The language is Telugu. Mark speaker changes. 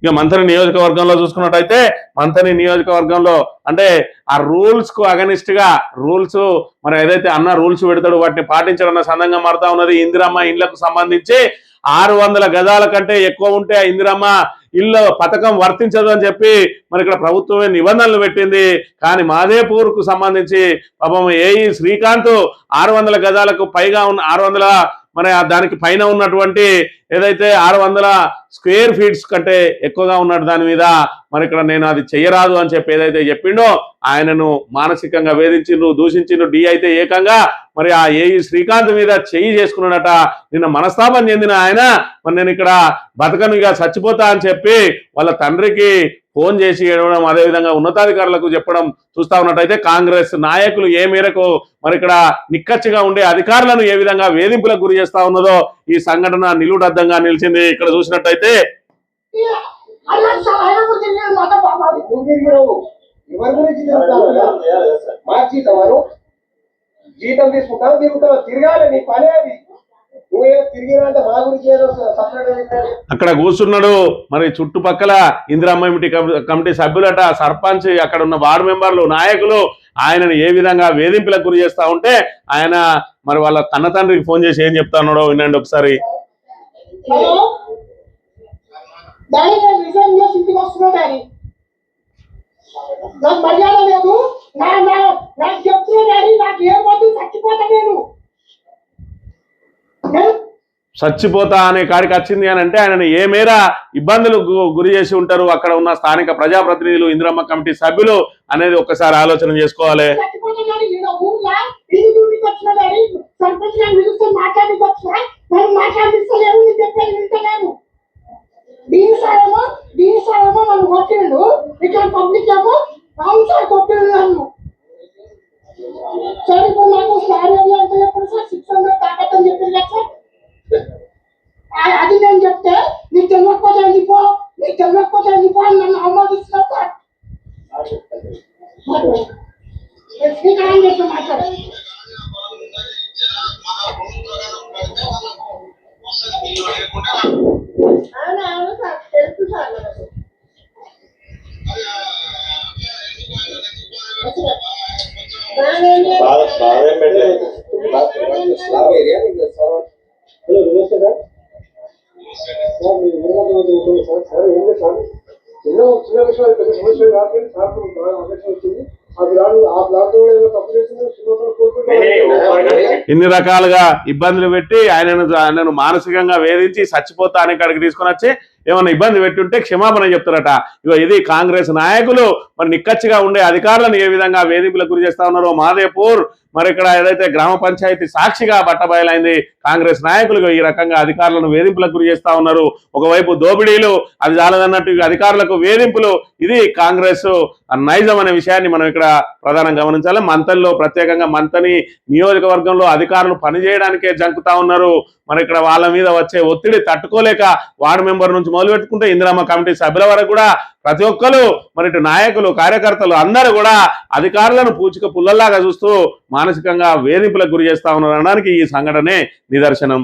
Speaker 1: ఇక మంథని నియోజకవర్గంలో చూసుకున్నట్టయితే మంథని నియోజకవర్గంలో అంటే ఆ రూల్స్ కు అగనిస్ట్ గా రూల్స్ మరి ఏదైతే అన్న రూల్స్ పెడతాడో వాటిని పాటించాలన్న సందర్భంగా మారుతా ఉన్నది. ఇందిరమ్మ ఇండ్లకు సంబంధించి 600 గజాల కంటే ఎక్కువ ఉంటే ఆ ఇందిరమ్మ ఇల్లు పథకం వర్తించదు అని చెప్పి మరి ఇక్కడ ప్రభుత్వమే నిబంధనలు పెట్టింది. కానీ మాదేపూర్ కు సంబంధించి పాపం ఏఈ శ్రీకాంత్ 600 గజాలకు పైగా ఉన్న 600 మరి దానికి పైన ఉన్నటువంటి ఏదైతే 600 స్క్వేర్ ఫీట్స్ కంటే ఎక్కువగా ఉన్నట్టు దాని మీద మరి ఇక్కడ నేను అది చెయ్యరాదు అని చెప్పి ఏదైతే చెప్పిండో ఆయనను మానసికంగా వేధించిండ్రు, దూషించిండ్రు. డి అయితే ఏకంగా మరి ఆ ఏఈ శ్రీకాంత్ మీద చెయ్యి చేసుకున్నాడట. నిన్న మనస్తాపం చెందిన ఆయన మరి నేను ఇక్కడ బతకను ఇక చచ్చిపోతా అని చెప్పి వాళ్ళ తండ్రికి ఫోన్ చేసి ఏడవడం, అదేవిధంగా ఉన్నతాధికారులకు చెప్పడం చూస్తా ఉన్నట్టయితే కాంగ్రెస్ నాయకులు ఏ మేరకు మరి ఇక్కడ నిక్కచ్చిగా ఉండే అధికారులను ఏ విధంగా వేధింపులకు గురి చేస్తా ఉన్నదో ఈ సంఘటన నిలువుటద్దంగా నిలిచింది. ఇక్కడ చూసినట్టయితే
Speaker 2: జీతం తీసుకుంటావు తిరుగుతావు తిరగాలి నీ పనే అది.
Speaker 1: అక్కడ కూర్చున్నాడు మరి చుట్టుపక్కల ఇందిరమ్మ కమిటీ సభ్యులట, సర్పంచ్, అక్కడ ఉన్న వార్డు మెంబర్లు, నాయకులు ఆయనను ఏ విధంగా వేధింపులకు గురి చేస్తా ఉంటే ఆయన మరి వాళ్ళ కన్న తండ్రికి ఫోన్ చేసి ఏం చెప్తా ఉన్నాడో వినండి ఒకసారి. చచ్చిపోతా అనే కాడికి వచ్చింది అని అంటే ఆయనను ఏ మేర ఇబ్బందులు గురి చేసి ఉంటారు అక్కడ ఉన్న స్థానిక ప్రజాప్రతినిధులు, ఇందిరమ్మ కమిటీ సభ్యులు అనేది ఒక్కసారి ఆలోచన చేసుకోవాలి.
Speaker 2: అది నేను చెప్తే నీకు తెలియకపోతే వెళ్ళిపో, నీకు తెలియకపోతే వెళ్ళిపో అని నన్ను అవమానిస్తున్నా సార్. శ్రీకారం చేసి మాట్లాడారు. అవును సార్ తెలుసు సార్. ఎన్నో చిన్న విషయాలు పెద్ద సమస్యలు రాకపోయింది సార్ వచ్చింది.
Speaker 1: ఇన్ని రకాలుగా ఇబ్బందులు పెట్టి ఆయనను మానసికంగా వేధించి చచ్చిపోతా అనే కాడికి తీసుకొని వచ్చి ఏమైనా ఇబ్బంది పెట్టి ఉంటే క్షమాపణ చెప్తారట. ఇగో ఇది కాంగ్రెస్ నాయకులు మరి నిక్కచ్చిగా ఉండే అధికారులను ఏ విధంగా వేధింపులకు గురి చేస్తా ఉన్నారో మాదేపూర్ మరి ఇక్కడ ఏదైతే గ్రామ పంచాయతీ సాక్షిగా బట్టబయలైంది. కాంగ్రెస్ నాయకులు ఈ రకంగా అధికారులను వేధింపులకు గురి చేస్తా ఉన్నారు. ఒకవైపు దోపిడీలు, అది చాలదన్నట్టు అధికారులకు వేధింపులు, ఇది కాంగ్రెస్ నైజం అనే విషయాన్ని మనం ఇక్కడ ప్రధానంగా గమనించాలి. మంథన్లో ప్రత్యేకంగా మంథని నియోజకవర్గంలో అధికారులు పనిచేయడానికే జంకుతా ఉన్నారు. మరి ఇక్కడ వాళ్ళ మీద వచ్చే ఒత్తిడి తట్టుకోలేక వార్డు మెంబర్ నుంచి మొదలు పెట్టుకుంటే ఇందిరమ్మ కమిటీ సభ్యుల వరకు కూడా ప్రతి ఒక్కరు మరి ఇటు నాయకులు, కార్యకర్తలు అందరూ కూడా అధికారులను పూచిక పుల్లల్లాగా చూస్తూ మానసికంగా వేధింపులకు గురి చేస్తా ఉన్నారు అనడానికి ఈ సంఘటనే నిదర్శనం.